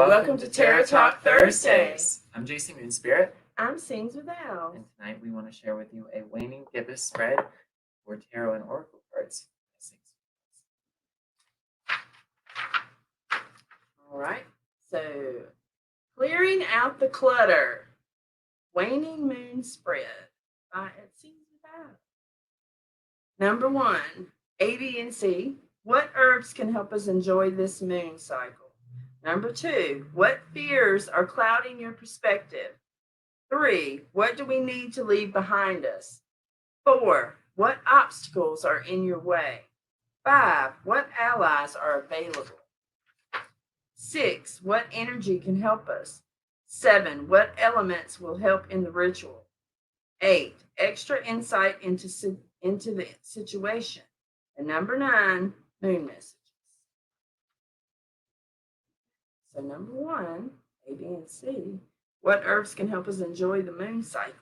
welcome to Tarot Talk Thursdays. I'm JC Moon Spirit. I'm Sings with Al. And tonight we want to share with you a Waning gibbous spread for tarot and oracle cards. All right, so clearing out the clutter. Waning Moon Spread by It Sings with Al. Number 1, A, B, and C. What herbs can help us enjoy this moon cycle? Number 2, what fears are clouding your perspective? 3, what do we need to leave behind us? 4, what obstacles are in your way? 5, what allies are available? 6, what energy can help us? 7, what elements will help in the ritual? 8, extra insight into the situation. And number 9, moon messages. So number 1, A, B, and C. What herbs can help us enjoy the moon cycle?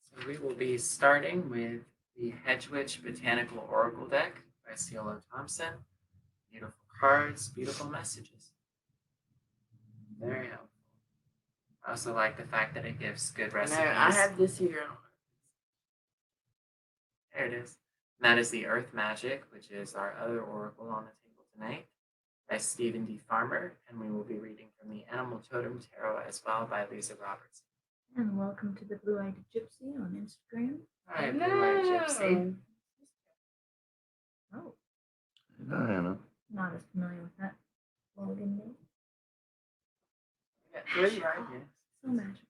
So we will be starting with the Hedge Witch Botanical Oracle deck by Ciolo Thompson. Beautiful cards, beautiful messages. Very helpful. I also like the fact that it gives good recipes. I have this here. There it is. And that is the Earth Magic, which is our other oracle on the table tonight, by Stephen D. Farmer, and we will be reading from the Animal Totem Tarot as well by Lisa Robertson. And welcome to the Blue-Eyed Gypsy on Instagram. Hi, Blue-Eyed Gypsy. Oh. Hi, Anna. Not as familiar with that login name. Got 3 right here. So magical.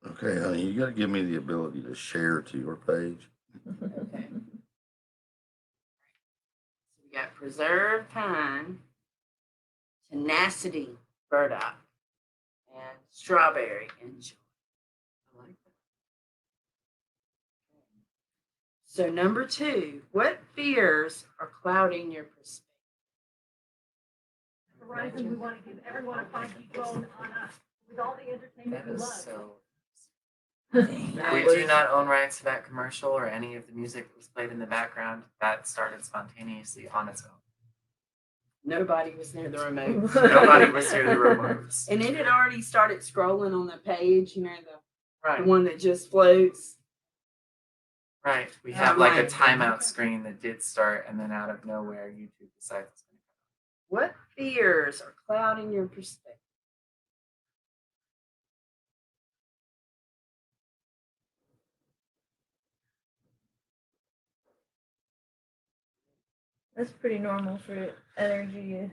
Okay, honey, you got to give me the ability to share to your page. Okay. So we got Preserve Time, Tenacity, Burdock, and Strawberry and Joy. I like that. So number 2, what fears are clouding your perspective? Horizon, we want to give everyone a 5G phone on us with all the entertainment That we is love. so... We do not own rights to that commercial or any of the music that was played in the background. That started spontaneously on its own. Nobody was near the remote. Nobody was near the remotes. And it had already started scrolling on the page, the Right. one that just floats. Right. We have like a timeout screen that did start, and then out of nowhere, YouTube decides it's going to come. What fears are clouding your perspective? That's pretty normal for energy to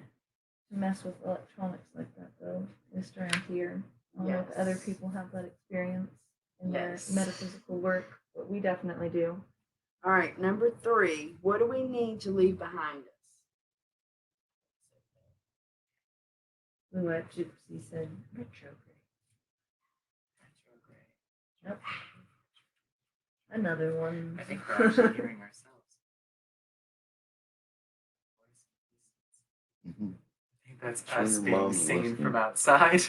mess with electronics like that, though. Just around here. I don't know if other people have that experience in their metaphysical work, but we definitely do. All right, number 3, what do we need to leave behind us? Blue-Eyed Gypsy said retrograde. Yep. Another one. I think we're actually hearing ourselves. Mm-hmm. I think that's Sure us your being mom's seen listening. from outside.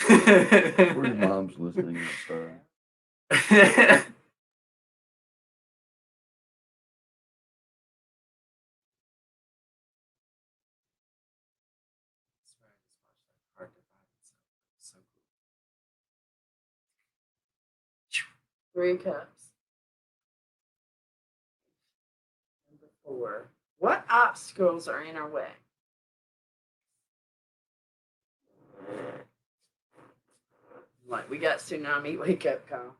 Where your mom's listening outside. So cool. 3 cups. Number 4, what obstacles are in our way? Like we got tsunami wake up call.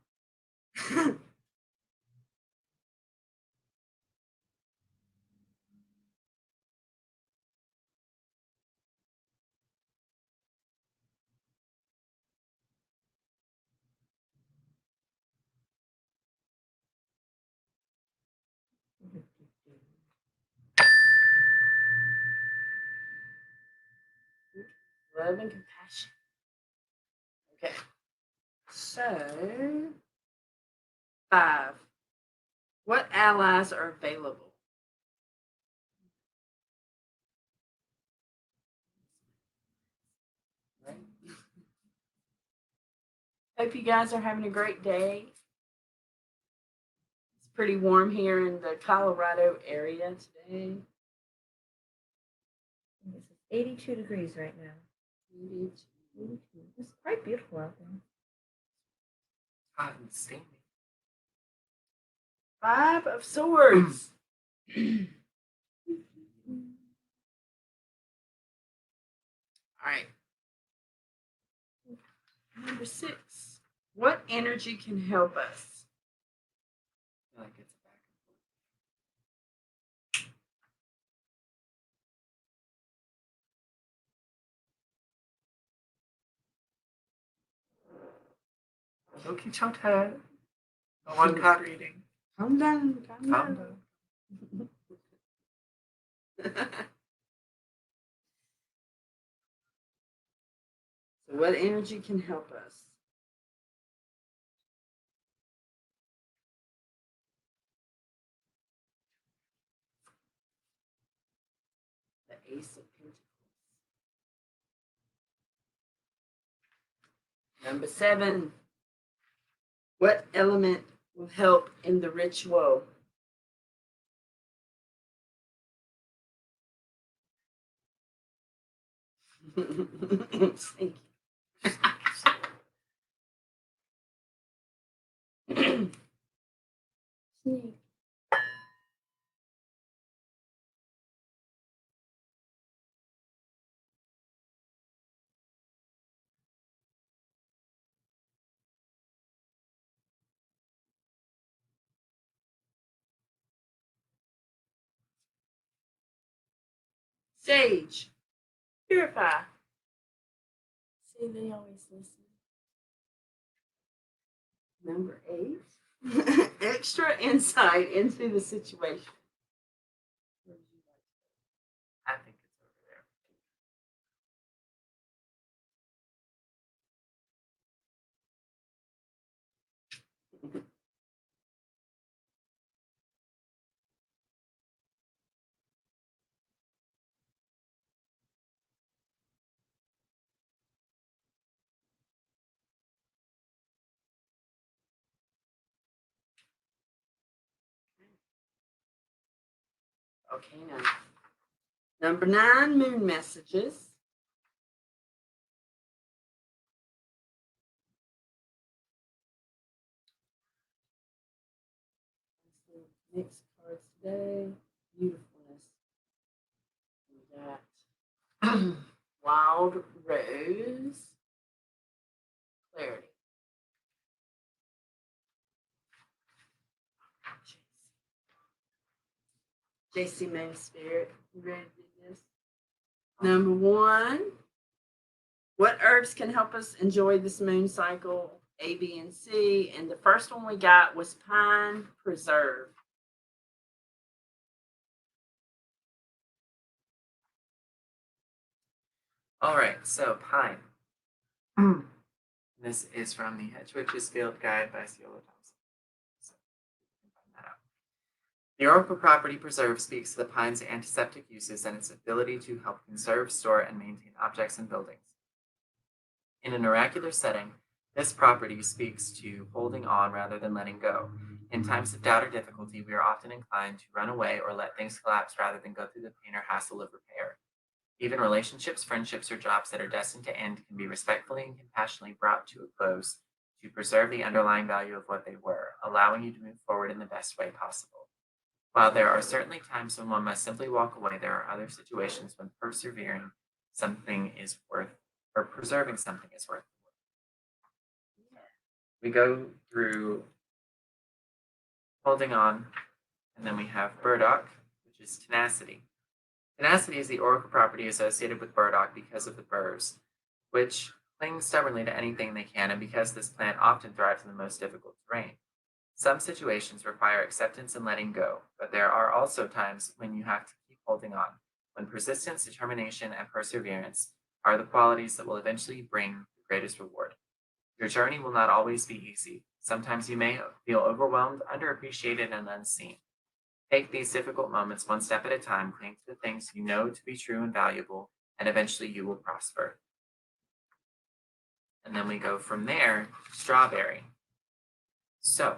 Love and compassion. Okay. So 5, what allies are available? Right. Hope you guys are having a great day. pretty warm here in the Colorado area today. This is 82 degrees right now. 82. It's quite beautiful out there. Hot and steamy. 5 of Swords. All right. Number 6. What energy can help us? I feel like it's back and forth. Don't keep your head. No one card reading. Calm down. Calm Calm down. So what energy can help us? The Ace of Pentacles. Number 7. What element will help in the ritual? Thank you. Snake. Sage. Purify. See, they always listen. Number 8. Extra insight into the situation. I think it's over there. Okay, now. Number 9, moon messages. Next cards today. Beautifulness. We got Wild Rose. Clarity. JC Moon Spirit. You ready to do this? Number 1. What herbs can help us enjoy this moon cycle? A, B, and C. And the first one we got was pine preserve. All right, so pine. This is from the Hedge Witch's Field Guide by Ciola Thompson. So you can find that out. The Oracle Property Preserve speaks to the pine's antiseptic uses and its ability to help conserve, store, and maintain objects and buildings. In an oracular setting, this property speaks to holding on rather than letting go. In times of doubt or difficulty, we are often inclined to run away or let things collapse rather than go through the pain or hassle of repair. Even relationships, friendships, or jobs that are destined to end can be respectfully and compassionately brought to a close to preserve the underlying value of what they were, allowing you to move forward in the best way possible. While there are certainly times when one must simply walk away, there are other situations when preserving something is worth the work. We go through holding on, and then we have burdock, which is tenacity. Tenacity is the oracle property associated with burdock because of the burrs, which cling stubbornly to anything they can, and because this plant often thrives in the most difficult terrain. Some situations require acceptance and letting go, but there are also times when you have to keep holding on, when persistence, determination, and perseverance are the qualities that will eventually bring the greatest reward. Your journey will not always be easy. Sometimes you may feel overwhelmed, underappreciated, and unseen. Take these difficult moments one step at a time, cling to the things you know to be true and valuable, and eventually you will prosper. And then we go from there to strawberry. So,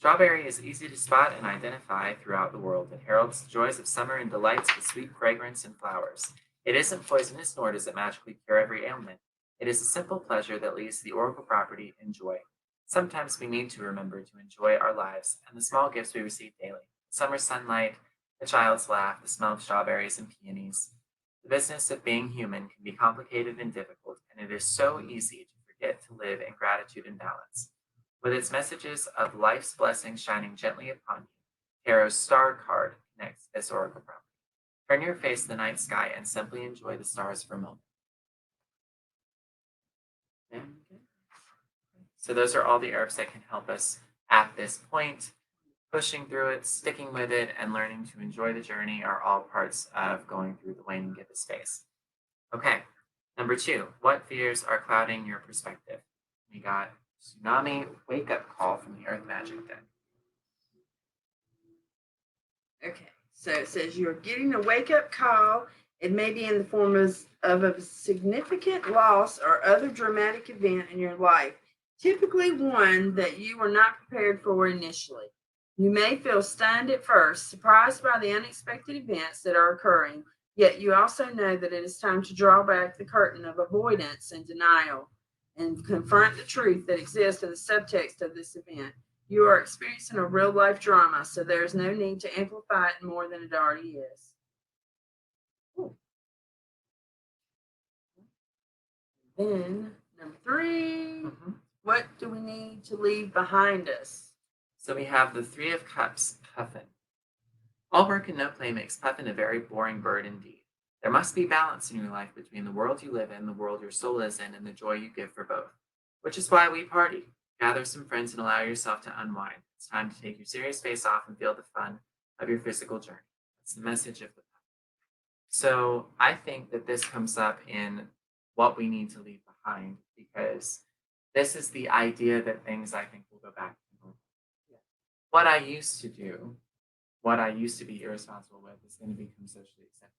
Strawberry is easy to spot and identify throughout the world. It heralds the joys of summer and delights with sweet fragrance and flowers. It isn't poisonous, nor does it magically cure every ailment. It is a simple pleasure that leaves the oracle property in joy. Sometimes we need to remember to enjoy our lives and the small gifts we receive daily. Summer sunlight, a child's laugh, the smell of strawberries and peonies. The business of being human can be complicated and difficult, and it is so easy to forget to live in gratitude and balance. With its messages of life's blessings shining gently upon you, Tarot's star card connects this oracle property. Turn your face to the night sky and simply enjoy the stars for a moment. So those are all the herbs that can help us at this point. Pushing through it, sticking with it, and learning to enjoy the journey are all parts of going through the waning gibbous phase. Okay, number 2, what fears are clouding your perspective? We got tsunami wake-up call from the Earth Magic deck. Okay, so it says you're getting a wake-up call. It may be in the form of a significant loss or other dramatic event in your life, typically one that you were not prepared for initially. You may feel stunned at first, surprised by the unexpected events that are occurring, yet you also know that it is time to draw back the curtain of avoidance and denial and confront the truth that exists in the subtext of this event. You are experiencing a real-life drama, so there is no need to amplify it more than it already is. Ooh. Then, number 3, what do we need to leave behind us? So we have the 3 of Cups, Puffin. All work and no play makes Puffin a very boring bird indeed. There must be balance in your life between the world you live in, the world your soul is in, and the joy you give for both. Which is why we party. Gather some friends and allow yourself to unwind. It's time to take your serious face off and feel the fun of your physical journey. That's the message of the Puffin. So I think that this comes up in what we need to leave behind, because this is the idea that things I think will go back to normal. What I used to do, what I used to be irresponsible with, is going to become socially acceptable.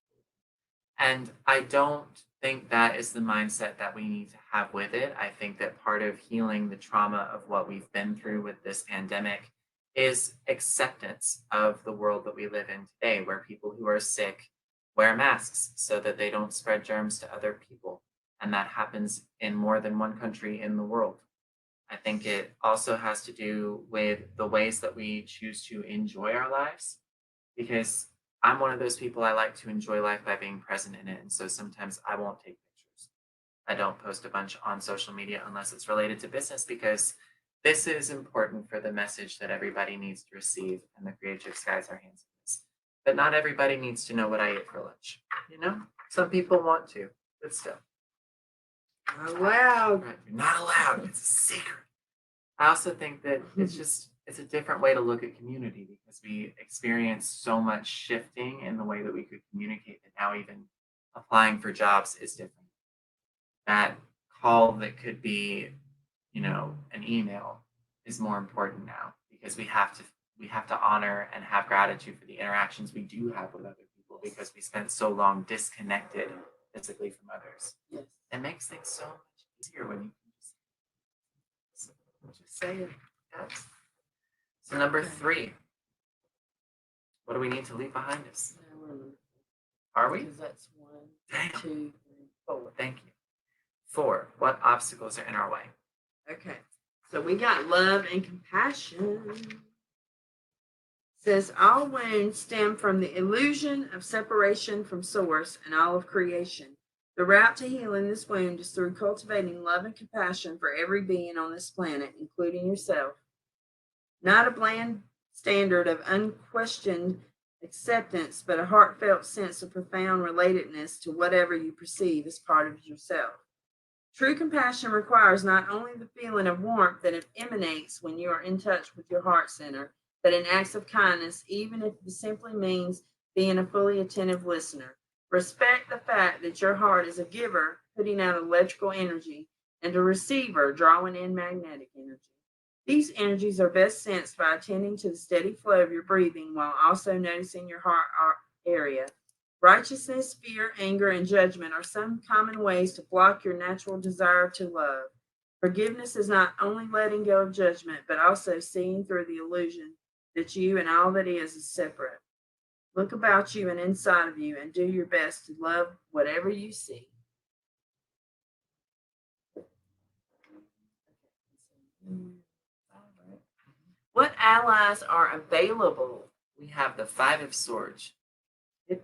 And I don't think that is the mindset that we need to have with it. I think that part of healing the trauma of what we've been through with this pandemic is acceptance of the world that we live in today, where people who are sick wear masks so that they don't spread germs to other people. And that happens in more than one country in the world. I think it also has to do with the ways that we choose to enjoy our lives, because I'm one of those people, I like to enjoy life by being present in it. And so sometimes I won't take pictures. I don't post a bunch on social media unless it's related to business, because this is important for the message that everybody needs to receive, and the creative skies are hands in this. But not everybody needs to know what I ate for lunch. You know, some people want to, but still. Not allowed. Right, you're not allowed. It's a secret. I also think that it's a different way to look at community, because we experience so much shifting in the way that we could communicate that now even applying for jobs is different. That call that could be, an email is more important now, because we have to honor and have gratitude for the interactions we do have with other people, because we spent so long disconnected physically from others. Yes. It makes things so much easier when you can just say it. Yes. So number 3, what do we need to leave behind us? Are we? Because that's 1, Damn. 2, 3, 4. Thank you. 4, what obstacles are in our way? Okay, so we got love and compassion. Says all wounds stem from the illusion of separation from source and all of creation. The route to healing this wound is through cultivating love and compassion for every being on this planet, including yourself. Not a bland standard of unquestioned acceptance, but a heartfelt sense of profound relatedness to whatever you perceive as part of yourself. True compassion requires not only the feeling of warmth that it emanates when you are in touch with your heart center, but in acts of kindness, even if it simply means being a fully attentive listener. Respect the fact that your heart is a giver, putting out electrical energy, and a receiver, drawing in magnetic energy. These energies are best sensed by attending to the steady flow of your breathing while also noticing your heart area. Righteousness, fear, anger, and judgment are some common ways to block your natural desire to love. Forgiveness is not only letting go of judgment, but also seeing through the illusion that you and all that is separate. Look about you and inside of you and do your best to love whatever you see. What allies are available? We have the Five of Swords. I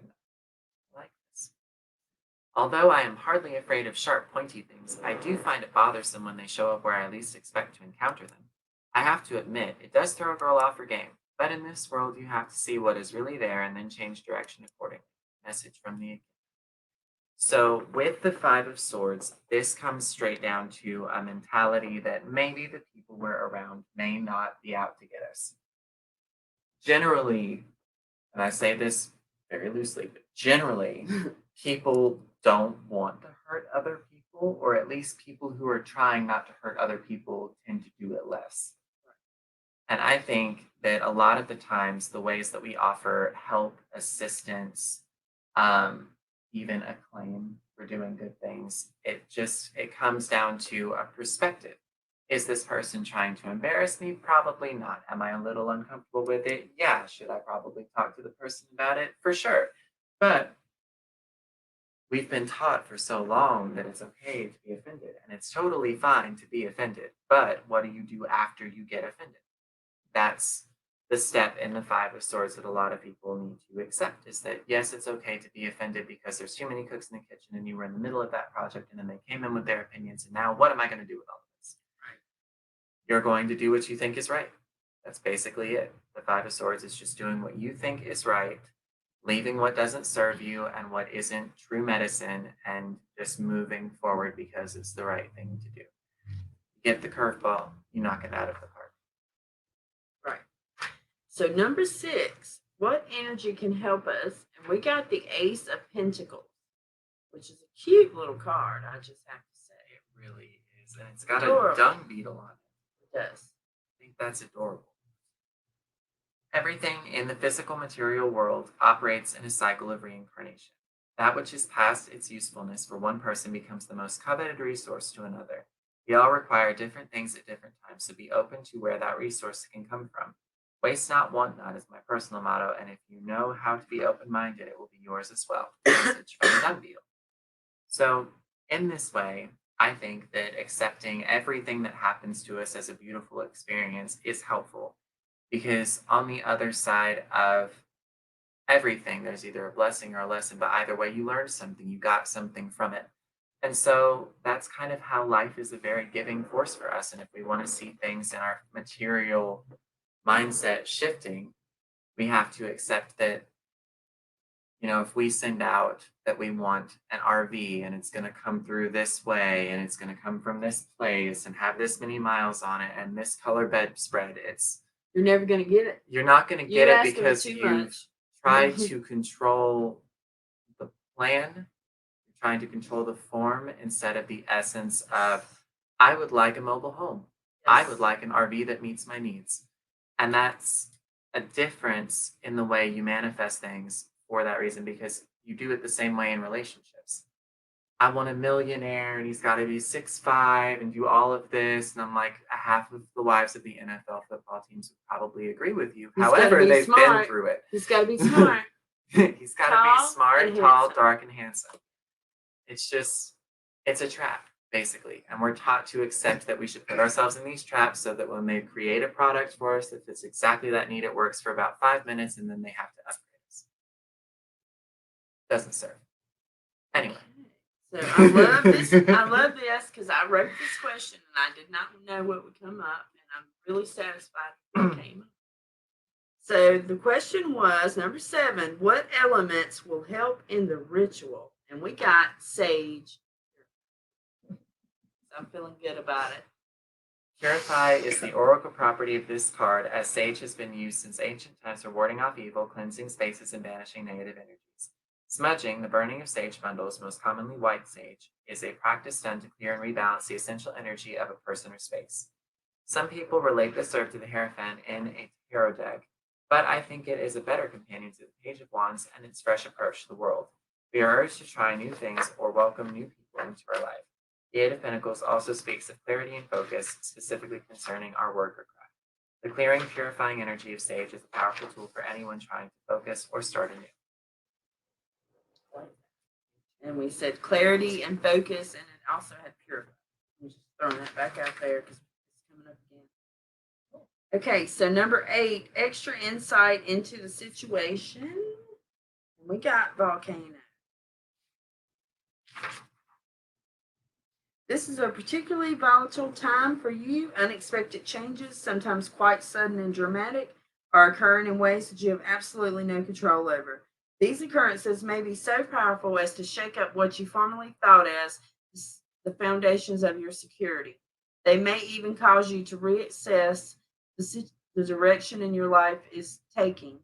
like this. Although I am hardly afraid of sharp, pointy things, I do find it bothersome when they show up where I least expect to encounter them. I have to admit, it does throw a girl off her game, but in this world you have to see what is really there and then change direction accordingly. Message from the. So, with the Five of Swords, this comes straight down to a mentality that maybe the people we're around may not be out to get us. Generally, and I say this very loosely, but generally, people don't want to hurt other people, or at least people who are trying not to hurt other people tend to do it less. And I think that a lot of the times, the ways that we offer help, assistance, even acclaim for doing good things, it comes down to a perspective. Is this person trying to embarrass me? Probably not. Am I a little uncomfortable with it? Yeah. Should I probably talk to the person about it? For sure. But we've been taught for so long that it's okay to be offended, and it's totally fine to be offended. But what do you do after you get offended? That's the step in the Five of Swords that a lot of people need to accept, is that yes, it's okay to be offended because there's too many cooks in the kitchen and you were in the middle of that project and then they came in with their opinions, and now what am I going to do with all of this? You're going to do what you think is right. That's basically it. The Five of Swords is just doing what you think is right, leaving what doesn't serve you and what isn't true medicine, and just moving forward because it's the right thing to do. You get the curveball, you knock it out of the park. Right. So number 6, what energy can help us? And we got the Ace of Pentacles, which is a cute little card, I just have to say. It really is. And it's got Adorable. a dung beetle on it. It does. I think that's adorable. Everything in the physical material world operates in a cycle of reincarnation. That which is past its usefulness for one person becomes the most coveted resource to another. We all require different things at different times, so be open to where that resource can come from. Waste not, want not is my personal motto, and if you know how to be open-minded, it will be yours as well. Message from the dung beetle. So, in this way, I think that accepting everything that happens to us as a beautiful experience is helpful, because on the other side of everything, there's either a blessing or a lesson, but either way, you learned something, you got something from it. And so that's kind of how life is a very giving force for us. And if we want to see things in our material mindset shifting, we have to accept that, if we send out that we want an RV and it's going to come through this way and it's going to come from this place and have this many miles on it and this color bedspread, You're never going to get it. you're not going to You're get it asking because too you much. try to control the plan. You're trying to control the form instead of the essence of, I would like a mobile home. I would like an RV that meets my needs. And that's a difference in the way you manifest things for that reason, because you do it the same way in relationships. I want a millionaire and he's got to be 6'5" and do all of this. And I'm like, half of the wives of the NFL football teams would probably agree with you. He's gotta However, be they've been smart. through it. He's got to be smart. He's got to Tall be smart, and tall, handsome. dark, and handsome. It's a trap, basically. And we're taught to accept that we should put ourselves in these traps so that when they create a product for us that fits exactly that need, it works for about 5 minutes and then they have to upgrade us. Doesn't serve. Anyway. So I love this. I love this because I wrote this question and I did not know what would come up, and I'm really satisfied with what came up. So the question was number 7: what elements will help in the ritual? And we got sage. So I'm feeling good about it. Purify is the oracle property of this card, as sage has been used since ancient times for warding off evil, cleansing spaces, and banishing negative energies. Smudging, the burning of sage bundles, most commonly white sage, is a practice done to clear and rebalance the essential energy of a person or space. Some people relate this herb to the Hierophant in a tarot deck, but I think it is a better companion to the Page of Wands and its fresh approach to the world. We are urged to try new things or welcome new people into our life. The Eight of Pentacles also speaks of clarity and focus, specifically concerning our work or craft. The clearing, purifying energy of Sage is a powerful tool for anyone trying to focus or start anew. And we said clarity and focus, and it also had purify. I'm just throwing that back out there because it's coming up again. Okay, so number 8, extra insight into the situation. We got volcano. This is a particularly volatile time for you. Unexpected changes, sometimes quite sudden and dramatic, are occurring in ways that you have absolutely no control over. These occurrences may be so powerful as to shake up what you formerly thought as the foundations of your security. They may even cause you to reassess the direction in your life is taking,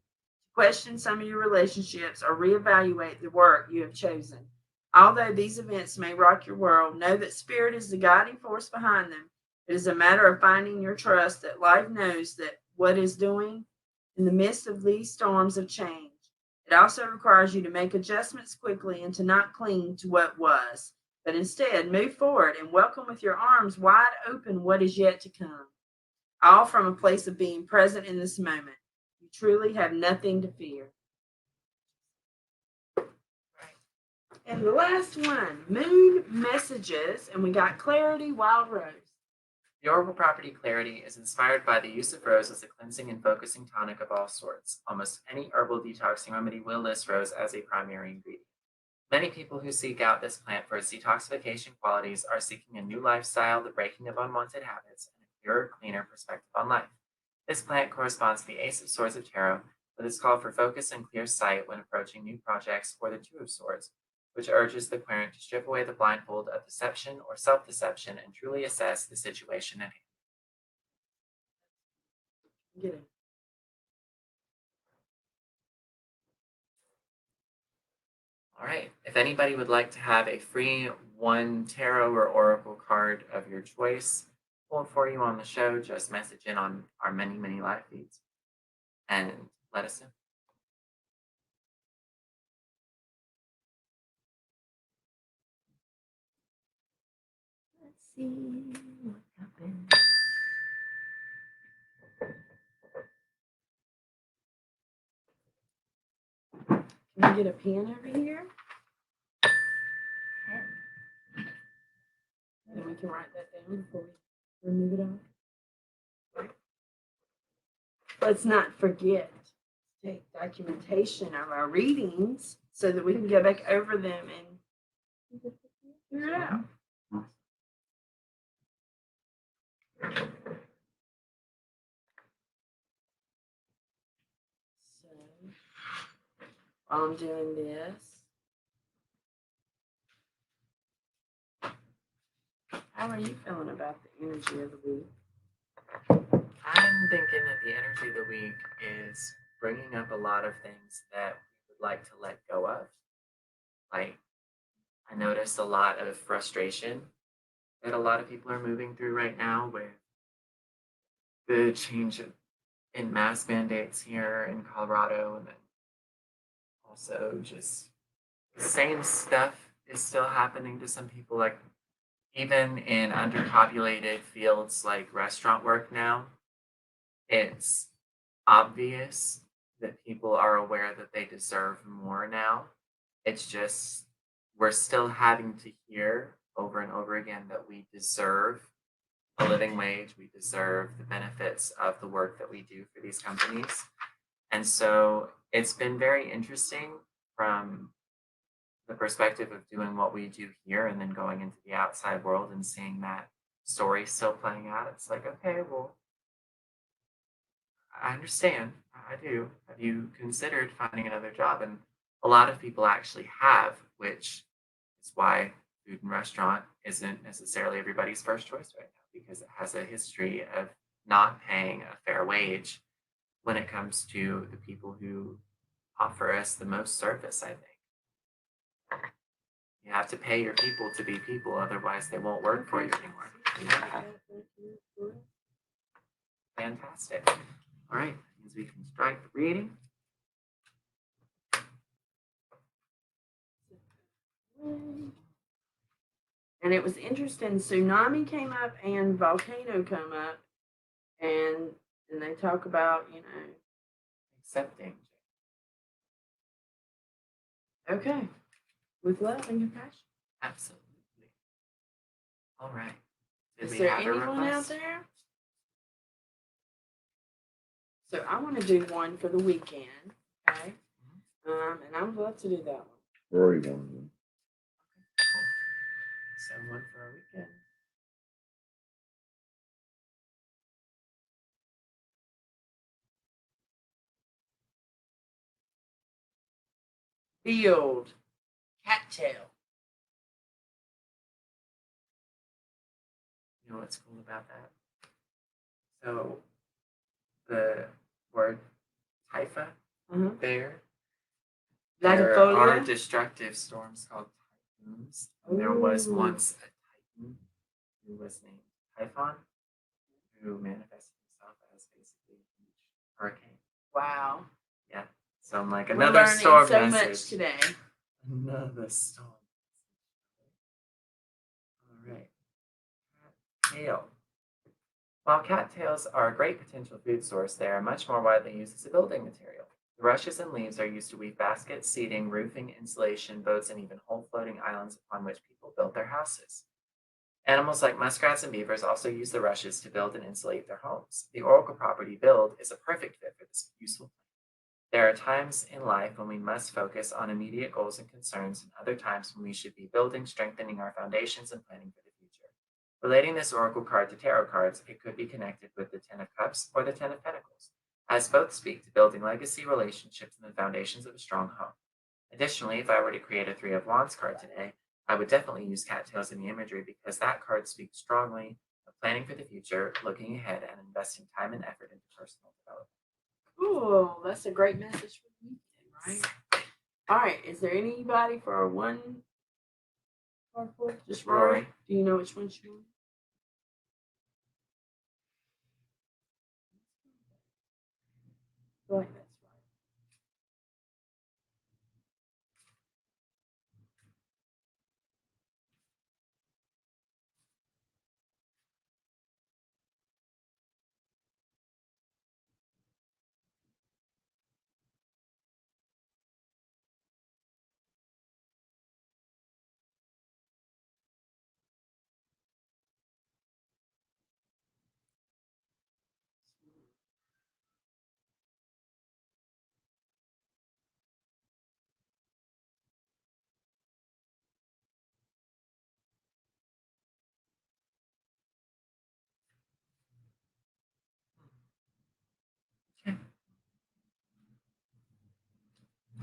question some of your relationships, or reevaluate the work you have chosen. Although these events may rock your world, know that Spirit is the guiding force behind them. It is a matter of finding your trust that life knows that what is doing in the midst of these storms of change. It also requires you to make adjustments quickly and to not cling to what was, but instead move forward and welcome with your arms wide open what is yet to come. All from a place of being present in this moment. You truly have nothing to fear. And the last one, moon messages, and we got clarity, wild rose. The Oracle property clarity is inspired by the use of rose as a cleansing and focusing tonic of all sorts. Almost any herbal detoxing remedy will list rose as a primary ingredient. Many people who seek out this plant for its detoxification qualities are seeking a new lifestyle, the breaking of unwanted habits, and a clearer, cleaner perspective on life. This plant corresponds to the Ace of Swords of Tarot, with its call for focus and clear sight when approaching new projects, or the Two of Swords, which urges the querent to strip away the blindfold of deception or self-deception and truly assess the situation at hand. Get it. All right, if anybody would like to have a free one tarot or oracle card of your choice pulled for you on the show, just message in on our many, many live feeds and let us know. Let's see what happened. Can we get a pen over here? And we can write that down before we remove it all. Let's not forget to take documentation of our readings so that we can go back over them and figure it out. So, while I'm doing this, how are you feeling about the energy of the week? I'm thinking that the energy of the week is bringing up a lot of things that we would like to let go of. Like, I noticed a lot of frustration that a lot of people are moving through right now with the change in mask mandates here in Colorado, and then also just the same stuff is still happening to some people, like even in underpopulated fields like restaurant work now. It's obvious that people are aware that they deserve more now. It's just we're still having to hear over and over again that we deserve a living wage. We deserve the benefits of the work that we do for these companies. And so it's been very interesting from the perspective of doing what we do here and then going into the outside world and seeing that story still playing out. It's like, okay, well, I understand. I do. Have you considered finding another job? And a lot of people actually have, which is why food and restaurant isn't necessarily everybody's first choice right now, because it has a history of not paying a fair wage when it comes to the people who offer us the most service, I think. You have to pay your people to be people, otherwise they won't work for you anymore. Fantastic. All right, means we can strike the reading. And it was interesting. Tsunami came up and volcano come up, and they talk about, Accepting. okay, with love and compassion. Absolutely. All right. Did Is we there have a anyone out request? there? So I want to do one for the weekend. Okay. And I would love to do that one. Rory one. So one for a weekend. Field cattail. You know what's cool about that? So the word typha Uh-huh. there. There are Latifolia. destructive storms called typhoons. And there was Ooh. once a titan who was named Typhon, who manifested himself as basically a huge hurricane. Wow. Yeah. So I'm like, We're another learning storm so message. much today. Another storm. All right. Cattail. While cattails are a great potential food source, they are much more widely used as a building material. The rushes and leaves are used to weave baskets, seating, roofing, insulation, boats, and even whole floating islands upon which people build their houses. Animals like muskrats and beavers also use the rushes to build and insulate their homes. The oracle property build is a perfect fit for this useful plant. There are times in life when we must focus on immediate goals and concerns, and other times when we should be building, strengthening our foundations, and planning for the future. Relating this oracle card to tarot cards, it could be connected with the Ten of Cups or the Ten of Pentacles, as both speak to building legacy, relationships, and the foundations of a strong home. Additionally, if I were to create a Three of Wands card today, I would definitely use cattails in the imagery because that card speaks strongly of planning for the future, looking ahead, and investing time and effort into personal development. Cool. That's a great message for the weekend, right? All right. Is there anybody for one card pull? Just Rory. Rory. Do you know which one she wants? I feel like that's right.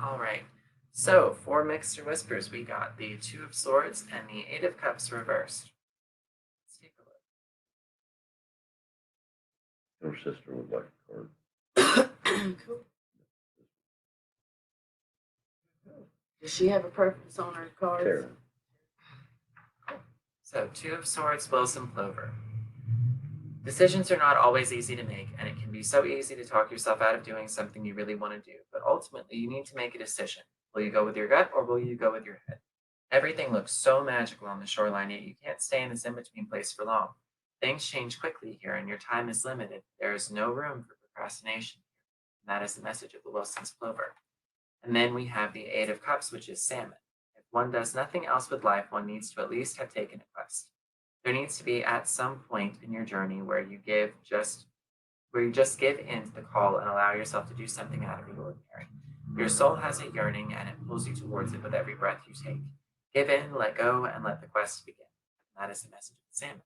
All right. So for Mixed Whispers, we got the Two of Swords and the Eight of Cups reversed. Let's take a look. Her sister would like a card. Cool. Does she have a purpose on her cards? Tarot. So, Two of Swords, Wilson Plover. Decisions are not always easy to make, and it can be so easy to talk yourself out of doing something you really want to do. But ultimately, you need to make a decision. Will you go with your gut or will you go with your head? Everything looks so magical on the shoreline, yet you can't stay in this in-between place for long. Things change quickly here, and your time is limited. There is no room for procrastination. And that is the message of the Wilson's Plover. And then we have the Eight of Cups, which is salmon. If one does nothing else with life, one needs to at least have taken a quest. There needs to be at some point in your journey where you just give in to the call and allow yourself to do something out of the ordinary. Your soul has a yearning and it pulls you towards it with every breath you take. Give in, let go, and let the quest begin. And that is the message of the salmon.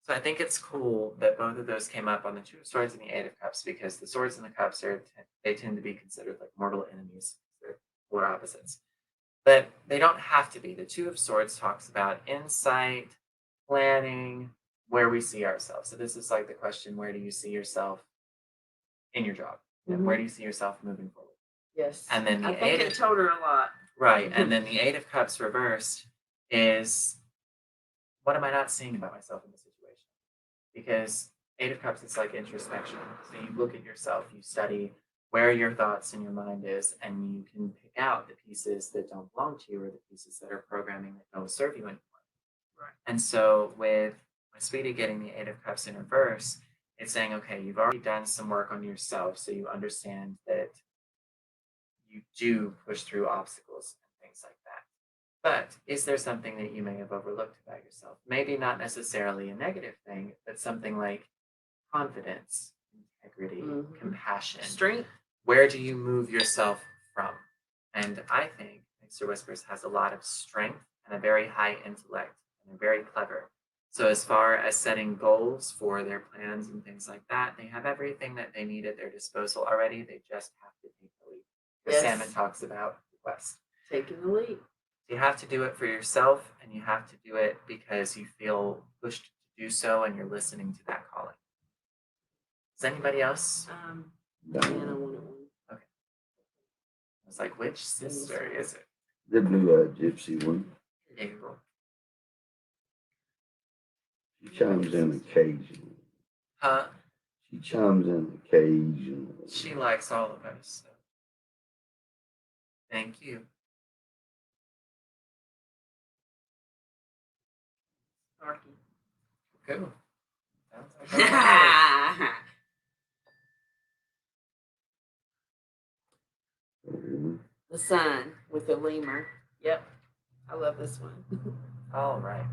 So I think it's cool that both of those came up on the Two of Swords and the Eight of Cups because the swords and the cups they tend to be considered like mortal enemies. They're polar opposites. But they don't have to be. The Two of Swords talks about insight, planning, where we see ourselves. So this is like the question, where do you see yourself in your job? And where do you see yourself moving forward? Yes. And then the I think Eight it of told her a lot. Right. And then the Eight of Cups reversed is, what am I not seeing about myself in this situation? Because Eight of Cups is like introspection. So you look at yourself, you study where your thoughts and your mind is, and you can pick out the pieces that don't belong to you or the pieces that are programming that don't serve you anymore. Right. And so with my sweetie getting the Eight of Cups in reverse, it's saying, okay, you've already done some work on yourself, so you understand that you do push through obstacles and things like that. But is there something that you may have overlooked about yourself? Maybe not necessarily a negative thing, but something like confidence, integrity, Mhm. compassion. Strength. Where do you move yourself from? And I think Mixer Whispers has a lot of strength and a very high intellect and they're very clever. So as far as setting goals for their plans and things like that, they have everything that they need at their disposal already. They just have to take the lead. As Yes. Salmon talks about the quest. Taking the lead. You have to do it for yourself and you have to do it because you feel pushed to do so and you're listening to that calling. Does anybody else? Diana wanted one. I was like, which sister is it? The blue gypsy one. Hello. She chimes in occasionally. Huh? She chimes in occasionally. She likes all of us. So. Thank you. Sparky. Cool. Sounds like a The sun with the lemur. Yep. I love this one. all right.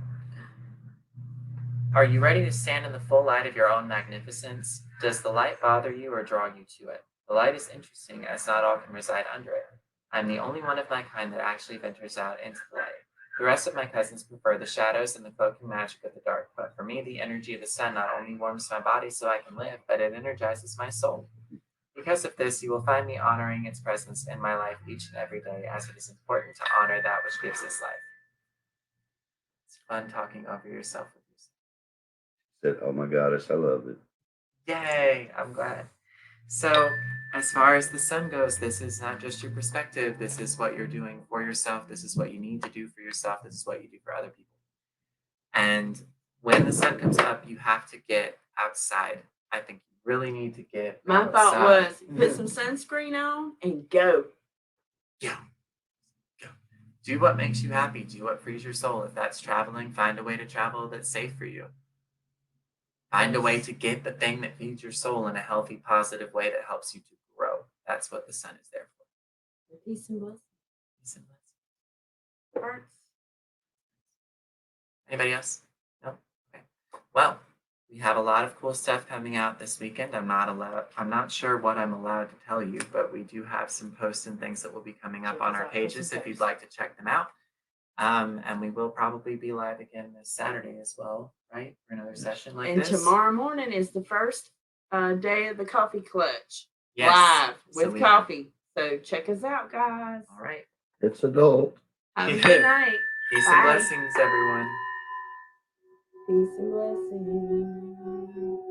Are you ready to stand in the full light of your own magnificence? Does the light bother you or draw you to it? The light is interesting as not all can reside under it. I am the only one of my kind that actually ventures out into the light. The rest of my cousins prefer the shadows and the cloaking magic of the dark, but for me, the energy of the sun not only warms my body so I can live, but it energizes my soul. Because of this, you will find me honoring its presence in my life each and every day, as it is important to honor that which gives us life. It's fun talking over yourself with yourself. Said, "Oh my goddess, I love it." Yay! I'm glad. So, as far as the sun goes, this is not just your perspective. This is what you're doing for yourself. This is what you need to do for yourself. This is what you do for other people. And when the sun comes up, you have to get outside. I think you really need to get My outside. thought was put some sunscreen on and go. Yeah. Go. Do what makes you happy. Do what frees your soul. If that's traveling, find a way to travel that's safe for you. Find a way to get the thing that feeds your soul in a healthy, positive way that helps you to grow. That's what the sun is there for. Peace and blessings. Peace and blessings. Hearts. Anybody else? No? Okay. Well, we have a lot of cool stuff coming out this weekend. I'm not sure what I'm allowed to tell you, but we do have some posts and things that will be coming up Check on us our out. pages if you'd like to check them out. And we will probably be live again this Saturday as well, right? For another session like And this. tomorrow morning is the first day of the coffee clutch. Yes. Live So with we- coffee. So check us out, guys. All right. It's adult. Have a good night. Peace Bye. and blessings, everyone. Peace and blessings.